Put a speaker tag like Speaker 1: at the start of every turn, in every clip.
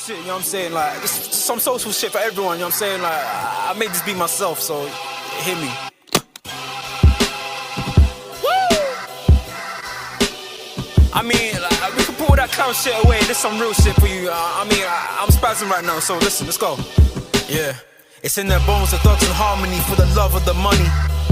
Speaker 1: shit, you know what I'm saying? Like, just some social shit for everyone, you know what I'm saying? Like, I made this be myself, so hit me. I mean, like, we can put all that clown shit away. There's some real shit for you. I'm spazzing right now, so listen, let's go. Yeah. It's in their bones, the thugs in harmony for the love of the money.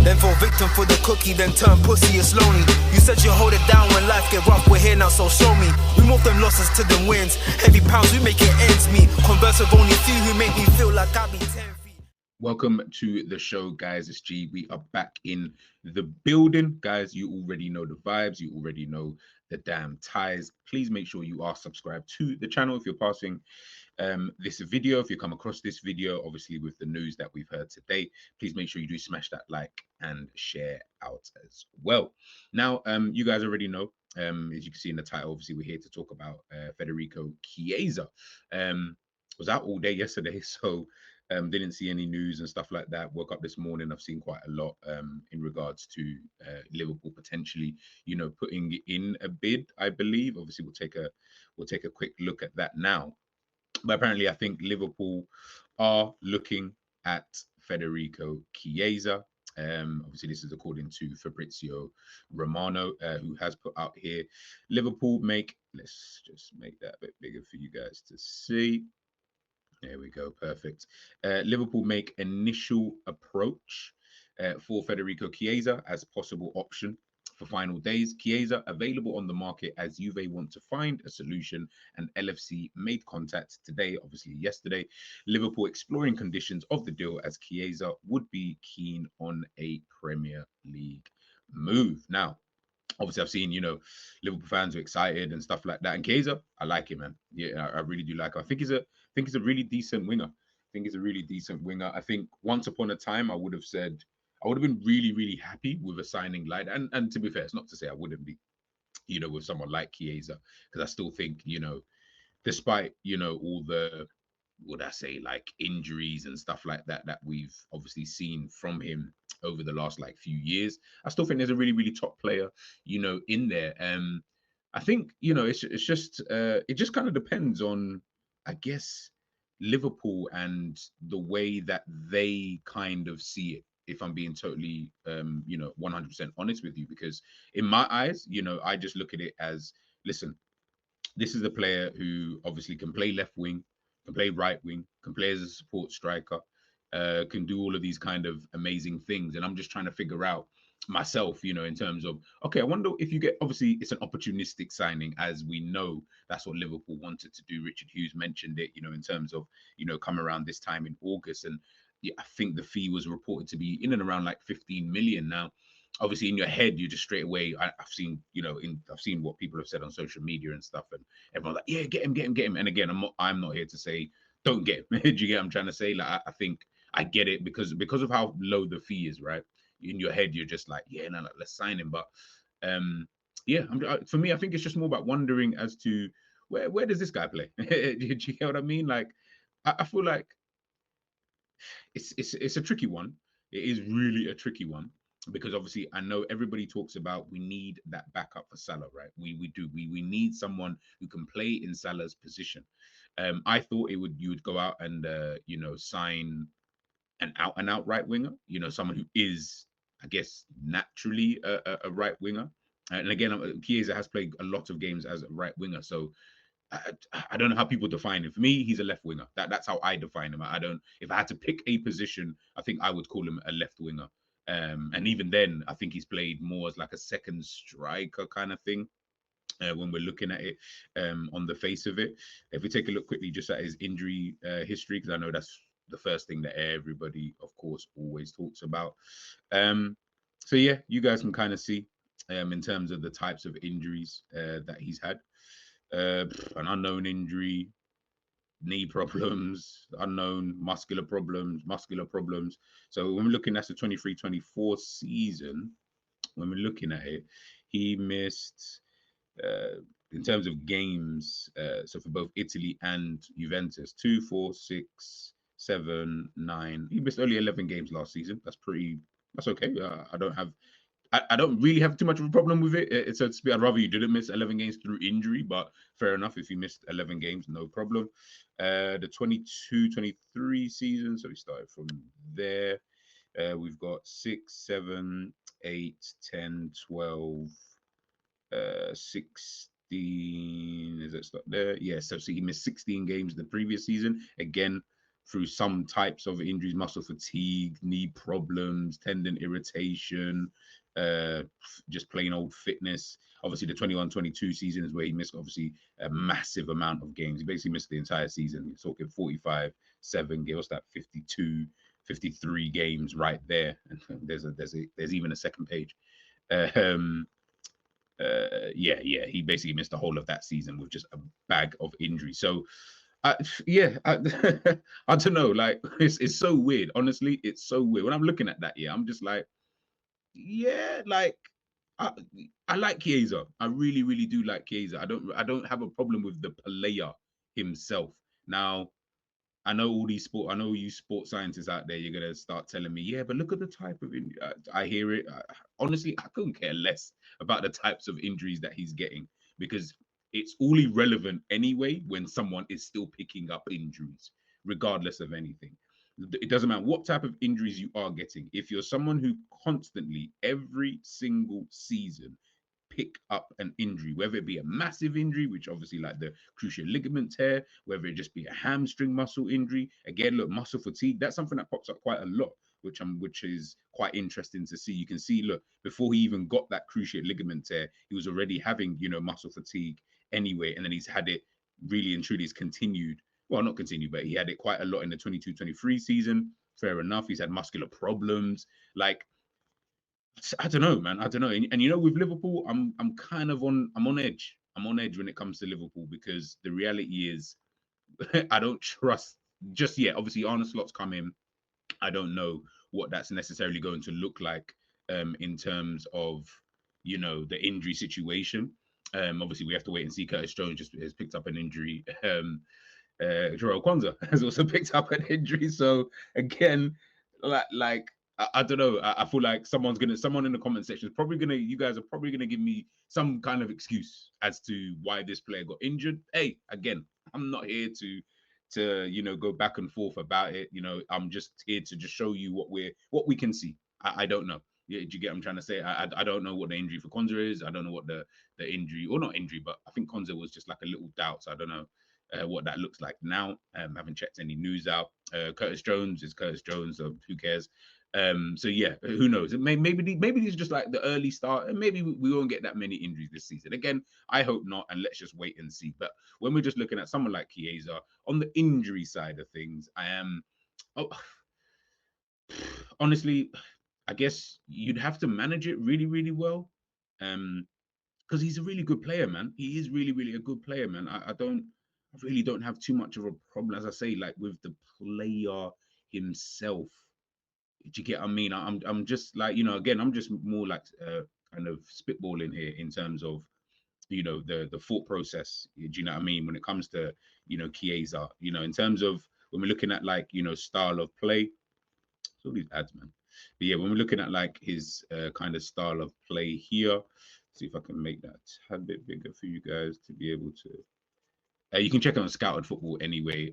Speaker 1: Then fall victim for the cookie, then turn pussy, it's lonely. You said you hold it down when life get rough, we're here now, so show me. We move them losses to them wins. Heavy pounds, we make it ends meet. Converse with only few who make me feel like I be 10 feet.
Speaker 2: Welcome to the show, guys. It's G. We are back in the building. Guys, you already know the vibes. You already know the damn ties. Please make sure you are subscribed to the channel if you're passing this video. If you come across this video, obviously with the news that we've heard today, please make sure you do smash that like and share out as well. Now, you guys already know, as you can see in the title, obviously we're here to talk about Federico Chiesa. Was out all day yesterday, so didn't see any news and stuff like that. Woke up this morning, I've seen quite a lot in regards to Liverpool potentially, putting in a bid. I believe. Obviously, we'll take a quick look at that now. But apparently, I think Liverpool are looking at Federico Chiesa. Obviously, this is according to Fabrizio Romano, who has put out here. Liverpool let's just make that a bit bigger for you guys to see. There we go. Perfect. Liverpool make initial approach for Federico Chiesa as possible option for final days. Chiesa available on the market as Juve want to find a solution, and LFC made contact today, obviously yesterday. Liverpool exploring conditions of the deal as Chiesa would be keen on a Premier League move. Now, obviously, I've seen, Liverpool fans are excited and stuff like that. And Chiesa, I like him, man. Yeah, I really do like him. I think he's a really decent winger. I think once upon a time, I would have been really, really happy with a signing like that. And to be fair, it's not to say I wouldn't be, with someone like Chiesa, because I still think, despite, all the, would I say, like injuries and stuff like that we've obviously seen from him over the last few years, I still think there's a really, really top player, in there. I think, it's just it just kind of depends on, I guess, Liverpool and the way that they kind of see it. If I'm being totally 100% honest with you, because in my eyes, I just look at it as, listen, this is a player who obviously can play left wing, can play right wing, can play as a support striker, can do all of these kind of amazing things. And I'm just trying to figure out myself, in terms of, okay, I wonder if you get, obviously it's an opportunistic signing, as we know that's what Liverpool wanted to do. Richard Hughes mentioned it, in terms of, come around this time in August. And yeah, I think the fee was reported to be in and around 15 million. Now, obviously in your head, you just straight away, I've seen, I've seen what people have said on social media and stuff, and everyone's like, yeah, get him. And again, I'm not here to say don't get him. Do you get what I'm trying to say? Like, I think I get it because of how low the fee is, right? In your head, you're just like, yeah, no, let's sign him. But yeah, for me, I think it's just more about wondering as to where does this guy play? Do you get what I mean? Like, I feel like it's a tricky one. It is really a tricky one, because obviously I know everybody talks about we need that backup for Salah, right? We do. We need someone who can play in Salah's position. I thought you would go out and sign an out right winger, someone who is, I guess, naturally a right winger. And again, Chiesa has played a lot of games as a right winger, so I don't know how people define him. For me, he's a left winger. That's how I define him. I don't. If I had to pick a position, I think I would call him a left winger. And even then, I think he's played more as like a second striker kind of thing. When we're looking at it on the face of it, if we take a look quickly just at his injury history, because I know that's the first thing that everybody, of course, always talks about. So yeah, you guys can kind of see in terms of the types of injuries that he's had. An unknown injury, knee problems, unknown muscular problems. So when we're looking at the 23-24 season, when we're looking at it, he missed in terms of games, so for both Italy and Juventus, 2, 4, 6, 7, 9. He missed only 11 games last season. That's okay. I don't have I don't really have too much of a problem with it. It's so to speak, I'd rather you didn't miss 11 games through injury, but fair enough. If you missed 11 games, no problem. The 22-23 season, so we started from there. We've got 6, 7, 8, 10, 12, 16. Is it start there? Yeah, so he missed 16 games the previous season. Again, through some types of injuries, muscle fatigue, knee problems, tendon irritation, uh, just plain old fitness. Obviously, the 21-22 season is where he missed obviously a massive amount of games. He basically missed the entire season. He's talking 45, 7 games, what's that, 52, 53 games right there. And there's even a second page. Um, yeah, he basically missed the whole of that season with just a bag of injuries. So, yeah, I don't know. Like, it's so weird. Honestly, it's so weird. When I'm looking at that, yeah, I'm just like, yeah, like I, I like Chiesa. I really, really do like Chiesa. I don't have a problem with the player himself. Now, I know you sports scientists out there. You're gonna start telling me, yeah, but look at the type of injury. I hear it. Honestly, I couldn't care less about the types of injuries that he's getting because it's all irrelevant anyway when someone is still picking up injuries, regardless of anything. It doesn't matter what type of injuries you are getting. If you're someone who constantly, every single season, pick up an injury, whether it be a massive injury, which obviously like the cruciate ligament tear, whether it just be a hamstring muscle injury. Again, look, muscle fatigue, that's something that pops up quite a lot, which is quite interesting to see. You can see, look, before he even got that cruciate ligament tear, he was already having, muscle fatigue anyway, and then he's had it really and truly. It's continued. Well, not continued, but he had it quite a lot in the 22-23 season. Fair enough. He's had muscular problems. Like, I don't know, man. I don't know. And with Liverpool, I'm kind of on edge. I'm on edge when it comes to Liverpool because the reality is I don't trust just yet. Obviously, Arne Slot's come in. I don't know what that's necessarily going to look like in terms of the injury situation. Obviously, we have to wait and see. Curtis Jones just has picked up an injury. Joel Kwanzaa has also picked up an injury. So again, like I don't know. I feel like someone in the comment section is probably gonna. You guys are probably gonna give me some kind of excuse as to why this player got injured. Hey, again, I'm not here to go back and forth about it. I'm just here to just show you what we can see. I don't know. Yeah, do you get what I'm trying to say? I don't know what the injury for Konza is. I don't know what the injury, or not injury, but I think Konza was just like a little doubt. So I don't know what that looks like now. Haven't checked any news out. Curtis Jones is Curtis Jones, so who cares? So yeah, who knows? Maybe these are just like the early start, and maybe we won't get that many injuries this season. Again, I hope not, and let's just wait and see. But when we're just looking at someone like Chiesa on the injury side of things, I am. Oh, honestly, I guess you'd have to manage it really, really well. Because he's a really good player, man. He is really, really a good player, man. I really don't have too much of a problem, as I say, like with the player himself. Do you get what I mean? I'm just like, again, I'm just more like kind of spitballing here in terms of the thought process. Do you know what I mean? When it comes to Chiesa, in terms of when we're looking at like style of play. It's all these ads, man. But yeah, when we're looking at like his kind of style of play here, see if I can make that a bit bigger for you guys to be able to. You can check out Scouted Football anyway,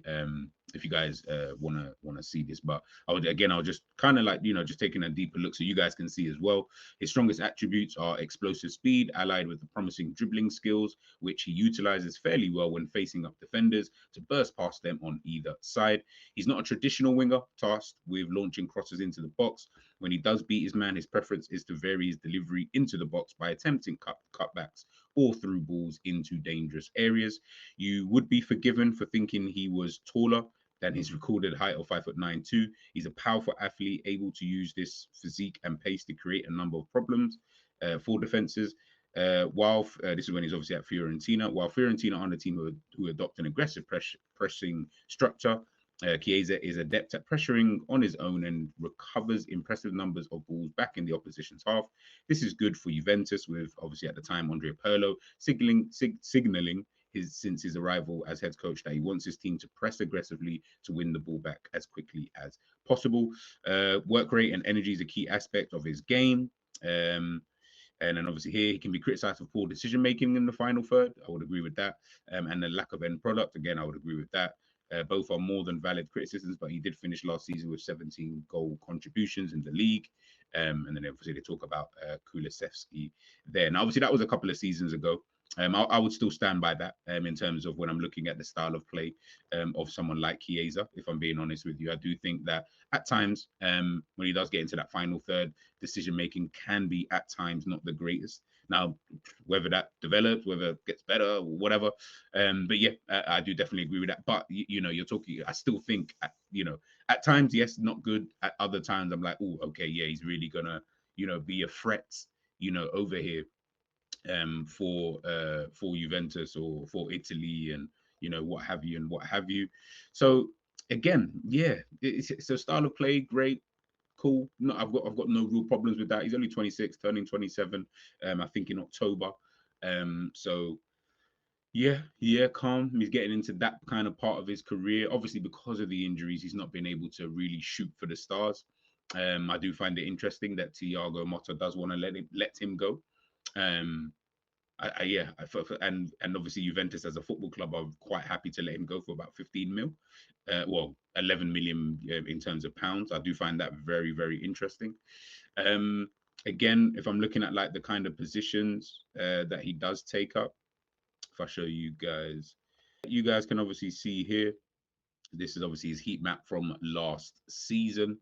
Speaker 2: if you guys wanna see this. But I was just kind of like just taking a deeper look so you guys can see as well. His strongest attributes are explosive speed, allied with the promising dribbling skills, which he utilizes fairly well when facing up defenders to burst past them on either side. He's not a traditional winger tasked with launching crosses into the box. When he does beat his man, his preference is to vary his delivery into the box by attempting cutbacks or through balls into dangerous areas. You would be forgiven for thinking he was taller than his recorded height of 5'9" 2". He's a powerful athlete, able to use this physique and pace to create a number of problems for defenses. While this is when he's obviously at Fiorentina, while Fiorentina are the team who adopt an aggressive pressing structure, Chiesa is adept at pressuring on his own and recovers impressive numbers of balls back in the opposition's half. This is good for Juventus, with obviously at the time Andrea Pirlo signaling since his arrival as head coach that he wants his team to press aggressively to win the ball back as quickly as possible. Work rate and energy is a key aspect of his game. And then obviously here he can be criticised for poor decision making in the final third. I would agree with that. And the lack of end product, again, I would agree with that. Both are more than valid criticisms, but he did finish last season with 17 goal contributions in the league. And then obviously they talk about Kulusevski there. Now, obviously that was a couple of seasons ago. I would still stand by that in terms of when I'm looking at the style of play of someone like Chiesa, if I'm being honest with you. I do think that at times, when he does get into that final third, decision making can be at times not the greatest. Now, whether that develops, whether it gets better, whatever. But yeah, I do definitely agree with that. But you know, you're talking. I still think, at times, yes, not good. At other times, I'm like, oh, okay, yeah, he's really gonna, be a threat, over here, for Juventus or for Italy, and what have you and what have you. So again, yeah, it's a style of play, great, cool. No, I've got no real problems with that. He's only 26, turning 27. I think in October. So yeah, calm. He's getting into that kind of part of his career. Obviously, because of the injuries, he's not been able to really shoot for the stars. I do find it interesting that Thiago Motta does want to let him go. Um, yeah, and obviously Juventus as a football club are quite happy to let him go for about 15 mil, well 11 million in terms of pounds. I do find that very, very interesting. Um, Again, if I'm looking at like the kind of positions that he does take up, if I show you guys can obviously see here. This is obviously his heat map from last season.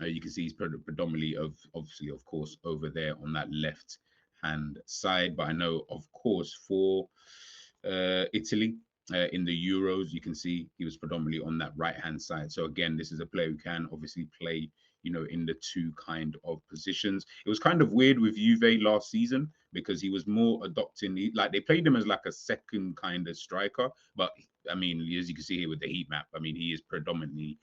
Speaker 2: You can see he's predominantly obviously, of course, over there on that left hand side. But I know, of course, for Italy in the Euros, you can see he was predominantly on that right hand side. So again, this is a player who can obviously play, in the two kind of positions. It was kind of weird with Juve last season because he was more adopting, like they played him as like a second kind of striker. But I mean, as you can see here with the heat map, I mean, he is predominantly,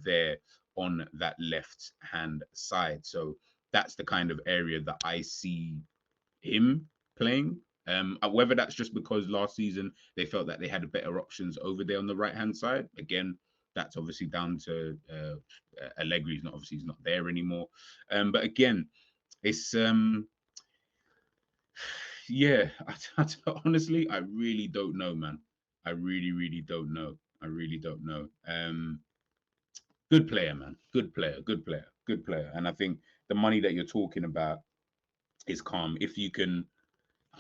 Speaker 2: there on that left hand side. So that's the kind of area that I see him playing. Whether that's just because last season they felt that they had better options over there on the right hand side. Again, that's obviously down to Allegri. He's not there anymore. But again, it's yeah. Honestly, I really don't know, man. I really, really don't know. I really don't know. Good player, man. Good player. Good player. Good player. And I think the money that you're talking about is calm. If you can,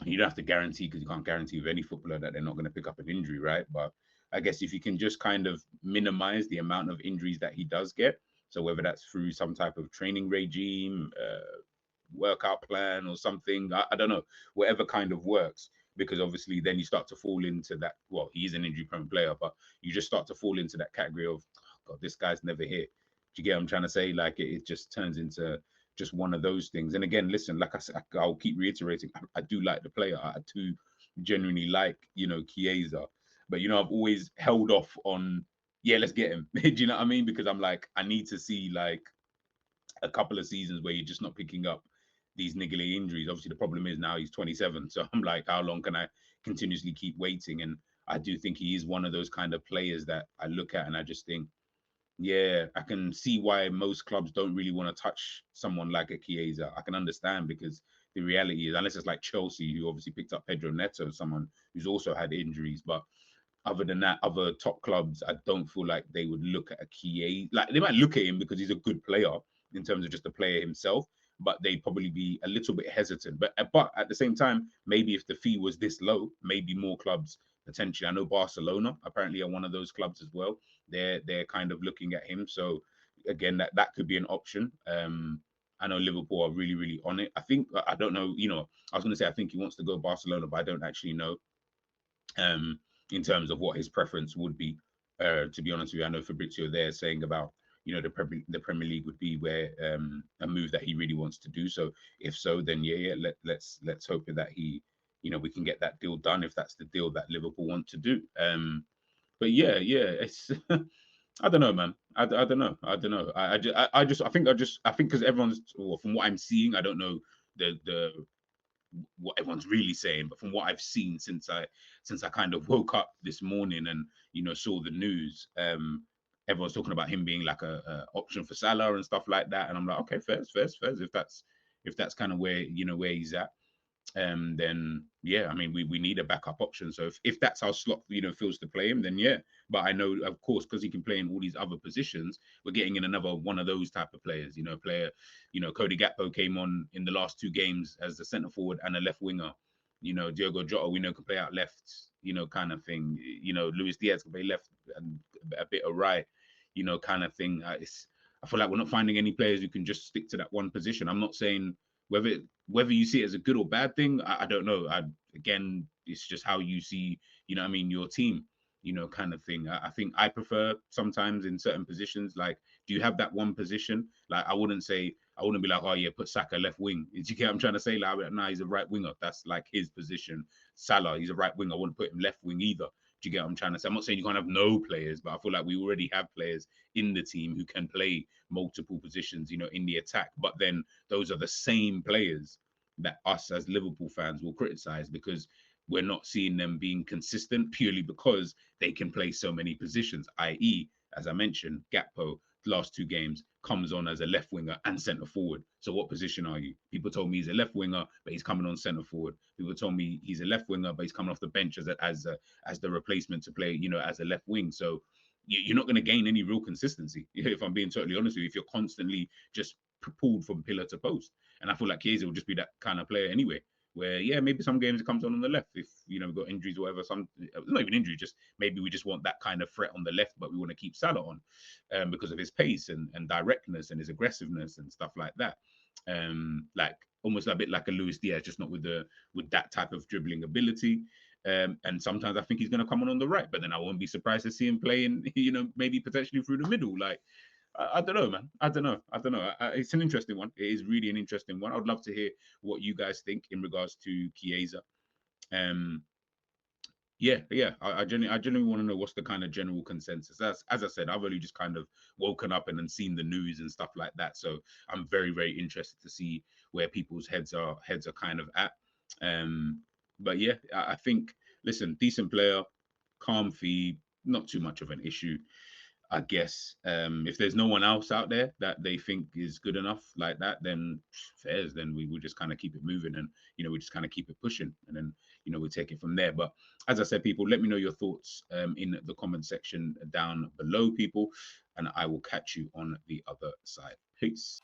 Speaker 2: you don't have to guarantee, because you can't guarantee with any footballer that they're not going to pick up an injury, right? But I guess if you can just kind of minimize the amount of injuries that he does get, so whether that's through some type of training regime, workout plan or something, I don't know, whatever kind of works, because obviously then you start to fall into that, well, he's an injury prone player, but you just start to fall into that category of, oh God, this guy's never hit. Do you get what I'm trying to say? Like it just turns into just one of those things. And again, listen, like I said, I'll keep reiterating, I do like the player. I do genuinely like, Chiesa. But, I've always held off on, yeah, let's get him. Do you know what I mean? Because I'm like, I need to see like a couple of seasons where you're just not picking up these niggly injuries. Obviously, the problem is now he's 27. So I'm like, how long can I continuously keep waiting? And I do think he is one of those kind of players that I look at and I just think, yeah, I can see why most clubs don't really want to touch someone like a Chiesa. I can understand, because the reality is, unless it's like Chelsea, who obviously picked up Pedro Neto, someone who's also had injuries. But other than that, other top clubs, I don't feel like they would look at a Chiesa. Like they might look at him because he's a good player in terms of just the player himself, but they'd probably be a little bit hesitant. But at the same time, maybe if the fee was this low, maybe more clubs potentially. I know Barcelona apparently are one of those clubs as well. They're kind of looking at him. So again, that could be an option. I know Liverpool are really, really on it. I think, I don't know, I was going to say I think he wants to go Barcelona, but I don't actually know in terms of what his preference would be. To be honest with you, I know Fabrizio there saying about, the Premier League would be where a move that he really wants to do. So if so, then yeah, let's hope that he, we can get that deal done if that's the deal that Liverpool want to do. But yeah, it's I don't know, man. I don't know. I think because everyone's, well, from what I'm seeing, I don't know the what everyone's really saying, but from what I've seen since I kind of woke up this morning and saw the news, everyone's talking about him being like a option for Salah and stuff like that, and I'm like, okay, fair. If if that's kind of where where he's at, then yeah, I mean, we need a backup option. So if that's how Slot feels to play him, then yeah. But I know, of course, because he can play in all these other positions, we're getting in another one of those type of players. Cody Gakpo came on in the last 2 games as the centre forward and a left winger. Diogo Jota, we know, can play out left, kind of thing. Luis Diaz can play left and a bit of right, kind of thing. I feel like we're not finding any players who can just stick to that one position. I'm not saying whether you see it as a good or bad thing, I don't know. Again, it's just how you see, your team, kind of thing. I think I prefer sometimes in certain positions, like, do you have that one position? Like, I wouldn't be like, oh yeah, put Saka left wing. Do you get what I'm trying to say? Like, nah, he's a right winger. That's like his position. Salah, he's a right winger. I wouldn't put him left wing either. Do you get what I'm trying to say? I'm not saying you can't have no players, but I feel like we already have players in the team who can play multiple positions, in the attack. But then those are the same players that us as Liverpool fans will criticize because we're not seeing them being consistent purely because they can play so many positions, i.e., as I mentioned, Gakpo, last 2 games, comes on as a left winger and centre forward. So what position are you? People told me he's a left winger, but he's coming on centre forward. People told me he's a left winger, but he's coming off the bench as the replacement to play, as a left wing. So you're not going to gain any real consistency, if I'm being totally honest with you, if you're constantly just pulled from pillar to post. And I feel like Chiesa will just be that kind of player anyway, where, yeah, maybe some games it comes on the left if, we've got injuries or whatever. Some, not even injury, just maybe we just want that kind of threat on the left, but we want to keep Salah on because of his pace and directness and his aggressiveness and stuff like that. Like almost a bit like a Luis Diaz, just not with that type of dribbling ability. And sometimes I think he's going to come on the right, but then I won't be surprised to see him playing, maybe potentially through the middle. Like, I don't know, man. I don't know. It's an interesting one. It is really an interesting one. I'd love to hear what you guys think in regards to Chiesa. Yeah. I genuinely want to know what's the kind of general consensus. As I said, I've only just kind of woken up and then seen the news and stuff like that. So I'm very, very interested to see where people's heads are kind of at. But yeah, I think, listen, decent player, calm fee, not too much of an issue. I guess if there's no one else out there that they think is good enough like that, then fairs. Then we will just kind of keep it moving, and we just kind of keep it pushing, and then we take it from there. But as I said, people, let me know your thoughts in the comment section down below, people, and I will catch you on the other side. Peace.